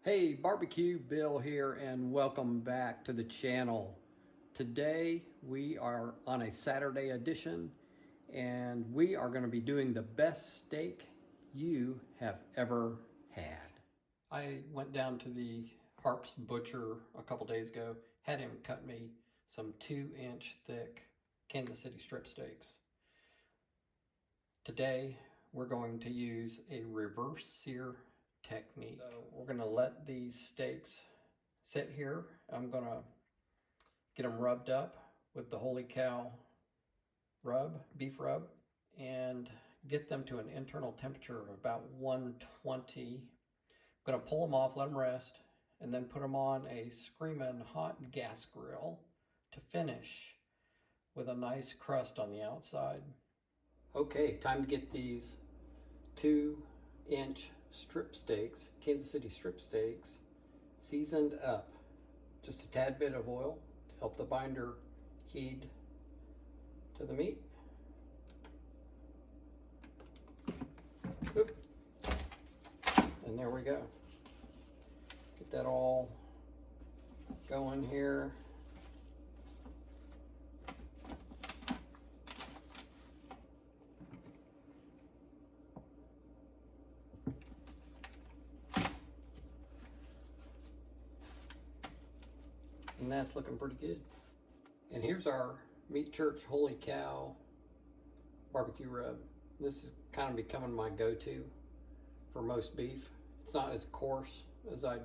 Hey, Barbecue Bill here, and welcome back to the channel. Today we are on a Saturday edition, and we are going to be doing the best steak you have ever had. I went down to the Harps Butcher a couple days ago, had him cut me some 2-inch thick Kansas City strip steaks. Today we're going to use a reverse sear technique. So we're going to let these steaks sit here. I'm going to get them rubbed up with the Holy Cow beef rub, and get them to an internal temperature of about 120. I'm going to pull them off, let them rest, and then put them on a screaming hot gas grill to finish with a nice crust on the outside. Okay, time to get these 2-inch strip steaks, Kansas City strip steaks, seasoned up. Just a tad bit of oil to help the binder heat to the meat. Oop. And there we go. Get that all going here. And that's looking pretty good. And here's our Meat Church Holy Cow barbecue rub. This is kind of becoming my go-to for most beef. It's not as coarse as I'd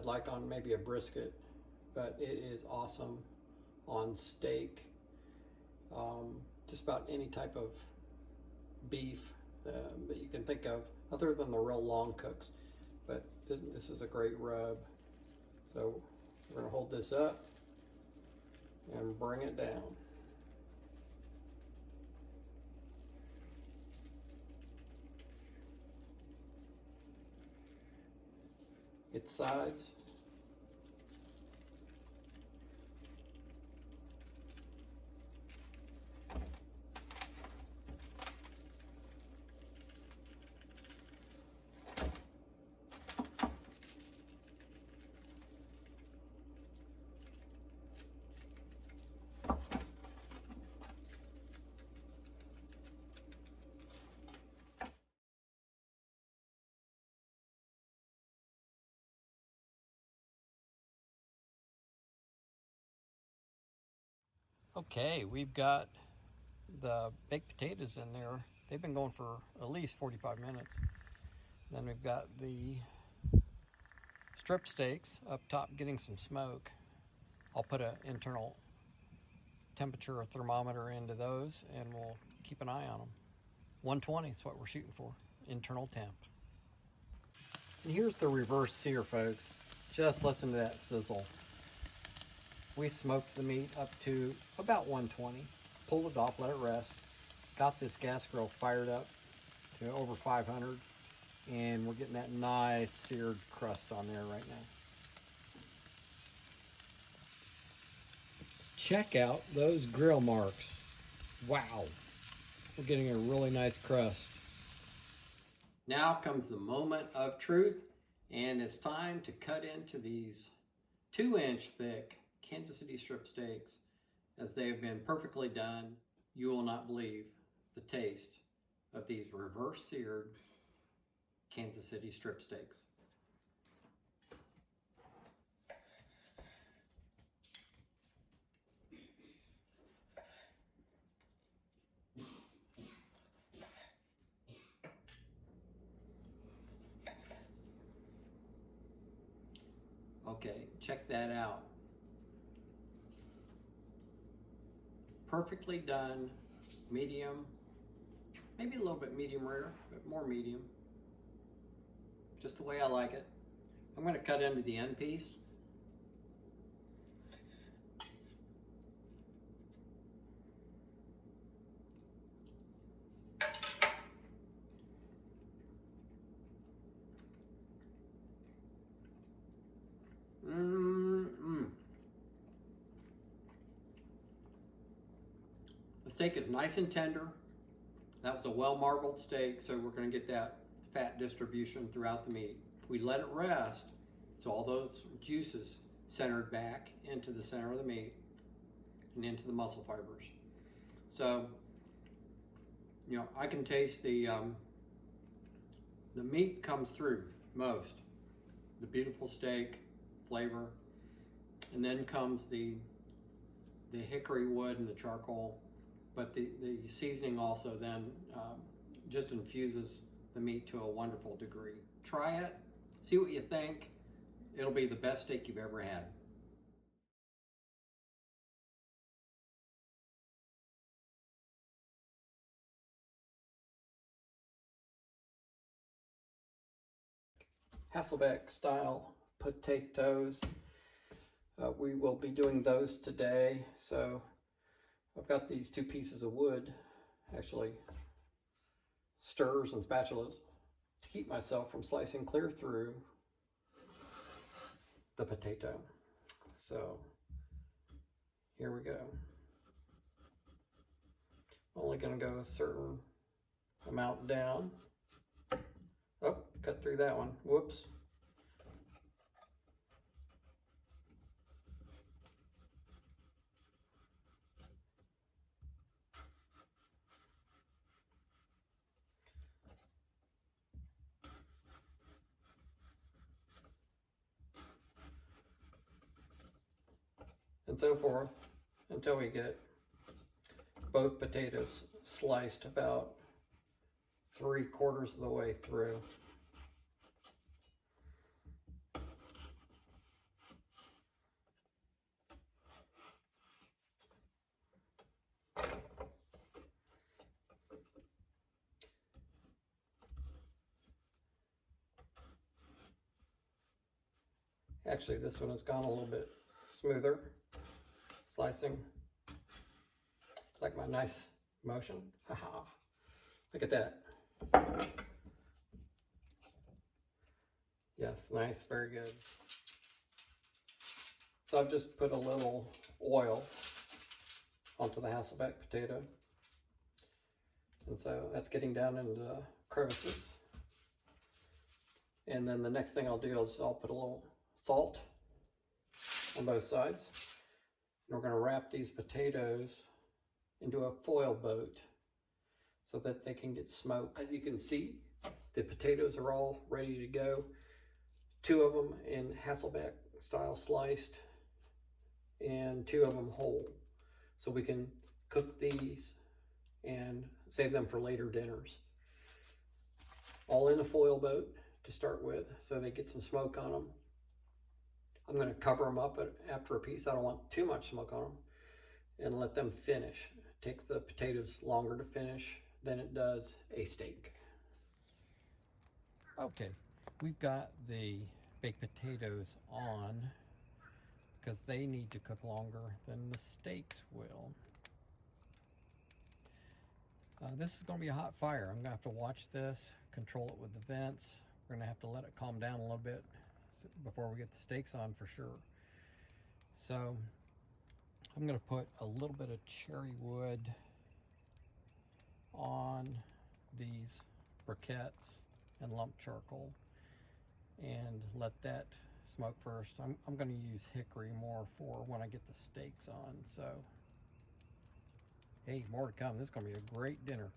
like on maybe a brisket, but it is awesome on steak, just about any type of beef that you can think of, other than the real long cooks. But this is a great rub. So we're going to hold this up and bring it down. Its sides. Okay, we've got the baked potatoes in there. They've been going for at least 45 minutes. Then we've got the strip steaks up top getting some smoke. I'll put an internal temperature thermometer into those, and we'll keep an eye on them. 120 is what we're shooting for, internal temp. And here's the reverse sear, folks. Just listen to that sizzle. We smoked the meat up to about 120, pulled it off, let it rest, got this gas grill fired up to over 500, and we're getting that nice seared crust on there right now. Check out those grill marks. Wow, we're getting a really nice crust. Now comes the moment of truth, and it's time to cut into these 2-inch thick Kansas City strip steaks. As they have been perfectly done, you will not believe the taste of these reverse seared Kansas City strip steaks. Okay, check that out. Perfectly done, medium, maybe a little bit medium rare, but more medium. Just the way I like it. I'm going to cut into the end piece. The steak is nice and tender. That was a well-marbled steak, so we're going to get that fat distribution throughout the meat. We let it rest. So all those juices centered back into the center of the meat and into the muscle fibers. So, you know, I can taste the meat comes through most. The beautiful steak flavor, and then comes the hickory wood and the charcoal, but the seasoning also then just infuses the meat to a wonderful degree. Try it, see what you think. It'll be the best steak you've ever had. Hasselback style potatoes. We will be doing those today. So I've got these 2 pieces of wood, actually stirrers and spatulas, to keep myself from slicing clear through the potato. So here we go. I'm only going to go a certain amount down. Oh, cut through that one. Whoops. And so forth until we get both potatoes sliced about 3/4 of the way through. Actually, this one has gone a little bit smoother slicing. Like my nice motion. Haha. Look at that. Yes, nice, very good. So I've just put a little oil onto the Hasselback potato. And so that's getting down into the crevices. And then the next thing I'll do is I'll put a little salt on both sides. And we're going to wrap these potatoes into a foil boat so that they can get smoked. As you can see, the potatoes are all ready to go. 2 of them in Hasselback style sliced and 2 of them whole. So we can cook these and save them for later dinners. All in a foil boat to start with, so they get some smoke on them. I'm going to cover them up after a piece. I don't want too much smoke on them, and let them finish. It takes the potatoes longer to finish than it does a steak. Okay, we've got the baked potatoes on because they need to cook longer than the steaks will. This is going to be a hot fire. I'm going to have to watch this, control it with the vents. We're going to have to let it calm down a little bit before we get the steaks on for sure. So I'm going to put a little bit of cherry wood on these briquettes and lump charcoal and let that smoke first. I'm going to use hickory more for when I get the steaks on. So hey, more to come. This is going to be a great dinner.